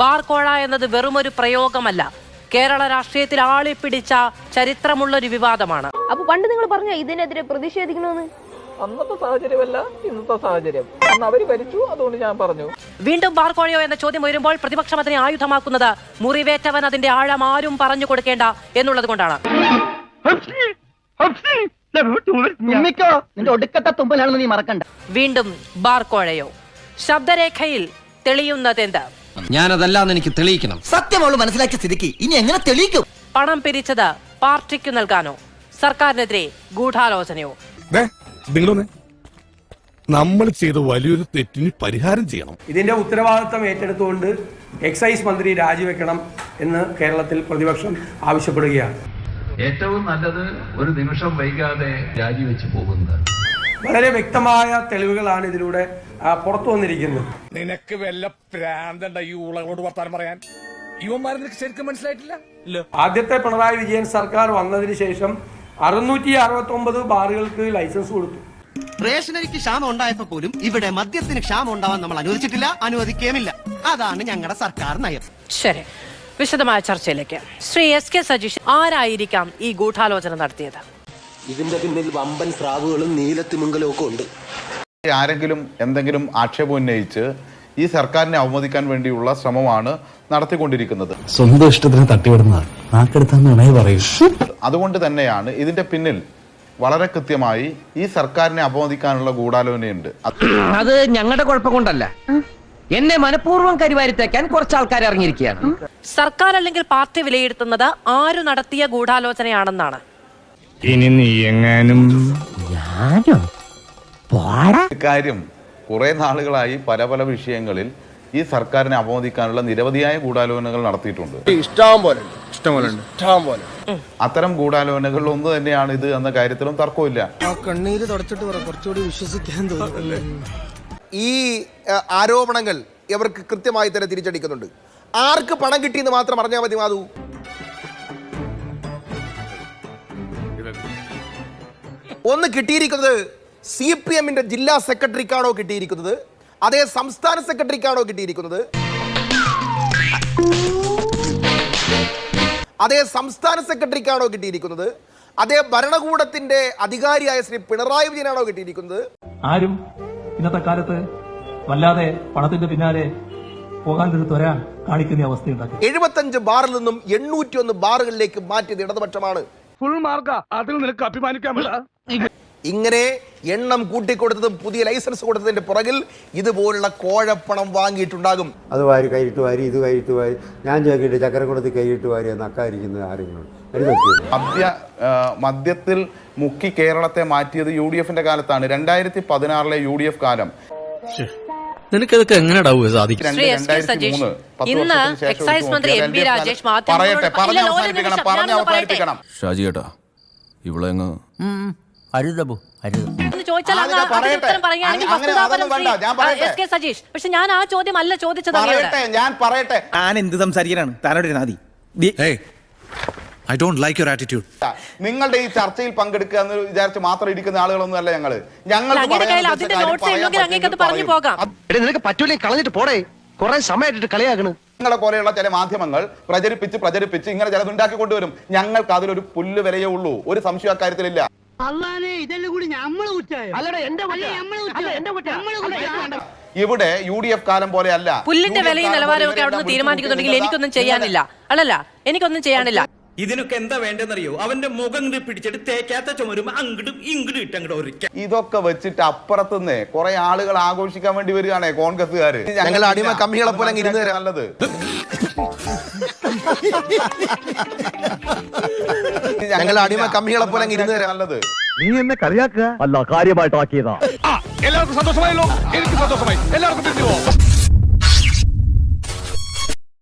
Bar കോഴ എന്നത് വെറുമൊരു പ്രയോഗമല്ല, കേരള രാഷ്ട്രീയത്തിൽ ആളിപ്പിടിച്ച ചരിത്രമുള്ളൊരു വിവാദമാണ്. അപ്പൊ പണ്ട് നിങ്ങൾ പറഞ്ഞ ഇതിനെതിരെ പ്രതിഷേധിക്കണമെന്ന്? അന്നത്തെ സാഹചര്യമല്ല ഇന്നത്തെ സാഹചര്യം. അന്ന് അവര് ഭരിച്ചു, അതുകൊണ്ട് ഞാൻ പറഞ്ഞു. വീണ്ടും ബാർ കോഴയോ എന്ന ചോദ്യം ഉയരുമ്പോൾ പ്രതിപക്ഷം അതിനെ ആയുധമാക്കുന്നത് മുറിവേറ്റവൻ അതിന്റെ ആഴം ആരും പറഞ്ഞു കൊടുക്കേണ്ട എന്നുള്ളത് കൊണ്ടാണ്. വീണ്ടും ബാർ കോഴയോ? ശബ്ദരേഖയിൽ തെളിയുന്നതെന്ത്? ഞാനതല്ലാന്ന് എനിക്ക് തെളിയിക്കണം. സത്യമോള് മനസ്സിലാക്കിയ സ്ഥിതിക്ക് ഇനി എങ്ങനെ തെളിയിക്കും? പണം പിരിച്ചത് പാർട്ടിക്കു നൽകാനോ സർക്കാരിനെതിരെ ഗൂഢാലോചനയോ? നമ്മൾ ചെയ്ത വലിയൊരു തെറ്റിന് പരിഹാരം ചെയ്യണം. ഇതിന്റെ ഉത്തരവാദിത്തം ഏറ്റെടുത്തുകൊണ്ട് എക്സൈസ് മന്ത്രി രാജിവെക്കണം എന്ന് കേരളത്തിൽ പ്രതിപക്ഷം ആവശ്യപ്പെടുകയാണ്. ഏറ്റവും നല്ലത് ഒരു നിമിഷം വൈകാതെ രാജിവെച്ച് പോകുന്നത്. വളരെ വ്യക്തമായ തെളിവുകളാണ് ഇതിലൂടെ പുറത്തു വന്നിരിക്കുന്നത്. നിനക്ക് വല്ല പ്രാന്തണ്ട ഈ ഉളകളോട് വർത്താനം പറയാൻ? ഇവന്മാരെ നിനക്ക് ശരിക്കും മനസ്സിലായിട്ടില്ല. ആദ്യത്തെ പിണറായി വിജയൻ സർക്കാർ വന്നതിന് ശേഷം 669 ബാറുകൾക്ക് ലൈസൻസ് കൊടുത്തു. റേഷനരിക്ക് ക്ഷാമം ഉണ്ടായപ്പോ പോലും ഇവിടെ മദ്യത്തിന് ക്ഷാമം ഉണ്ടാവാൻ നമ്മൾ അനുവദിച്ചിട്ടില്ല, അനുവദിക്കുകയുമില്ല. അതാണ് ഞങ്ങളുടെ സർക്കാർ നയം. ശരി, വിശദമായ ചർച്ചയിലേക്ക്. ശ്രീ എസ്.കെ. സജീഷ്, ആരായിരിക്കാം ഈ ഗൂഢാലോചന നടത്തിയത്? ഇതിന്റെ പിന്നിൽ വമ്പൻ സ്രാവുകളും നീലത്തിമിംഗലും ഒക്കെ ഉണ്ട്. ആരെങ്കിലും എന്തെങ്കിലും ആക്ഷേപം ഉന്നയിച്ച് ഈ സർക്കാരിനെ അവമതിക്കാൻ വേണ്ടിയുള്ള ശ്രമമാണ് നടത്തിക്കൊണ്ടിരിക്കുന്നത്. സ്വന്തം ഇഷ്ടത്തിന് തട്ടിവിടുന്നതാണ് നാക്കെടുത്താന്ന് പറയൂ. അതുകൊണ്ട് തന്നെയാണ് ഇതിന്റെ പിന്നിൽ വളരെ കൃത്യമായി ഈ സർക്കാരിനെ അപമതിക്കാനുള്ള ഗൂഢാലോചനയുണ്ട്. അത് ഞങ്ങളുടെ കുഴപ്പം കൊണ്ടല്ല, എന്നെ മനഃപൂർവ്വം കരിവാരിത്തേക്കാൻ കുറച്ച് ആൾക്കാർ ഇറങ്ങിയിരിക്കുകയാണ്. സർക്കാർ അല്ലെങ്കിൽ പാർട്ടി വിലയിരുത്തുന്നത് ആരു നടത്തിയ ഗൂഢാലോചനയാണെന്നാണ്. ഇനി നീ എങ്ങാനും കാര്യം കുറെ നാളുകളായി പല പല വിഷയങ്ങളിൽ ഈ സർക്കാരിനെ അപമതിക്കാനുള്ള നിരവധിയായ ഗൂഢാലോചനകൾ നടത്തിയിട്ടുണ്ട്. അത്തരം ഗൂഢാലോചനകളിൽ ഒന്ന് തന്നെയാണ് ഇത് എന്ന കാര്യത്തിലും തർക്കമില്ല. കണ്ണീര് തുടച്ചിട്ട് കുറച്ചുകൂടി വിശ്വസിക്കാൻ തോന്നുന്നു. ഈ ആരോപണങ്ങൾ ഇവർക്ക് കൃത്യമായി തന്നെ തിരിച്ചടിക്കുന്നുണ്ട്. ആർക്ക് പണം കിട്ടിയെന്ന് മാത്രം അറിഞ്ഞാൽ മതി. മാധു, ഒന്ന് കിട്ടിയിരിക്കുന്നത് CPM-ന്റെ ജില്ലാ സെക്രട്ടറിക്കാണോ കിട്ടിയിരിക്കുന്നത്, അതേ സംസ്ഥാന സെക്രട്ടറിക്കാണോ കിട്ടിയിരിക്കുന്നത്, അതേ സംസ്ഥാന സെക്രട്ടറിക്കാണോ കിട്ടിയിരിക്കുന്നത്, അതേ ഭരണകൂടത്തിന്റെ അധികാരിയായ ശ്രീ പിണറായി വിജയനാണോ കിട്ടിയിരിക്കുന്നത്? ആരും ഇന്നത്തെ കാലത്ത് വല്ലാതെ പണത്തിന്റെ പിന്നാലെ പോകാൻ ത്വര കാണിക്കുന്ന അവസ്ഥയുണ്ടാക്കി. 75 ബാറിൽ നിന്നും 801 ബാറുകളിലേക്ക് മാറ്റിയത് ഇടതുപക്ഷമാണ്. ഫുൾ മാർക്കാ. അതിൽ നിനക്ക് അഭിമാനിക്കാൻ. ഇങ്ങനെ എണ്ണം കൂട്ടിക്കൊടുത്തതും പുതിയ ലൈസൻസ് കൊടുത്തതിന്റെ പുറകിൽ ഇതുപോലുള്ള കോഴപ്പണം വാങ്ങിയിട്ടുണ്ടാകും. അത് വാരി കൈയിട്ട് വാരി, ഇത് കൈയിട്ട് വാരി, ഞാൻ ചോദിക്കട്ടെ ചക്കരക്കുളത്ത് കൈയിട്ട് വാരി നക്കായിരിക്കുന്നത് ആരെങ്കിലും? മദ്യത്തിൽ മുക്കി കേരളത്തെ മാറ്റിയത് UDF-ന്റെ കാലത്താണ്. 2016 UDF കാലം. നിനക്കതൊക്കെ എങ്ങനെ സാധിക്കും? ഇന്ന് എക്സൈസ് മന്ത്രി MP രാജേഷ് ഷാജി ചേട്ടാ ഇവിടെ സജീഷ്, പക്ഷെ ഞാൻ ആ ചോദ്യം അല്ല ചോദിച്ചത്. ഞാൻ പറയട്ടെ, ഞാൻ എന്ത് സംസാരിക്കാനാണ് താനോട് നാദി? I don't like your attitude. നിങ്ങളുടെ ഈ ചർച്ചയിൽ പങ്കെടുക്കുക എന്ന് വിചാരിച്ച് മാത്രം ഇരിക്കുന്ന ആളുകളൊന്നും അല്ല ഞങ്ങൾ. നിനക്ക് പറ്റൂലേ കളഞ്ഞിട്ട് പോടേ, കുറെ സമയമായിട്ട് കളിയാക്കണ്. നിങ്ങളെ പോലെയുള്ള ചില മാധ്യമങ്ങൾ പ്രചരിപ്പിച്ച് ഇങ്ങനെ ചിലത് ഉണ്ടാക്കി കൊണ്ടുവരും. ഞങ്ങൾക്ക് അതിലൊരു പുല്ല് വിലയേ ഉള്ളൂ, ഒരു സംശയം അക്കാര്യത്തിലില്ല. ഇവിടെ UDF കാലം പോലെ അല്ല. പുല്ലിന്റെ വിലയും നിലവാരവും ഒക്കെ അവിടുന്ന് തീരുമാനിക്കുന്നുണ്ടെങ്കിൽ എനിക്കൊന്നും ചെയ്യാനില്ല. എനിക്കൊന്നും ചെയ്യാനില്ല. ഇതിനൊക്കെ എന്താ വേണ്ടെന്നറിയോ? അവന്റെ മുഖം പിടിച്ചിട്ട് തേക്കാത്ത ചുമരും അങ്ങോട്ടും ഇങ്ങോട്ടും ഇട്ടങ്ങോട്ട്. ഇതൊക്കെ വെച്ചിട്ട് അപ്പുറത്തുനിന്ന് കുറെ ആളുകൾ ആഘോഷിക്കാൻ വേണ്ടി വരികയാണ് കോൺഗ്രസ്സുകാര്. ഞങ്ങൾ അടിമ കമ്മികളെ പോലെ ഇരുന്ന് നല്ലത്. ഞങ്ങൾ അടിമ കമ്മികളെ പോലെ ഇരുന്ന് നല്ലത്. നീ എന്നെ കളിയാക്കുക അല്ല, കാര്യമായിട്ടാക്കിയതാ. എല്ലാവർക്കും സന്തോഷമായല്ലോ? എനിക്ക് സന്തോഷമായി. എല്ലാവർക്കും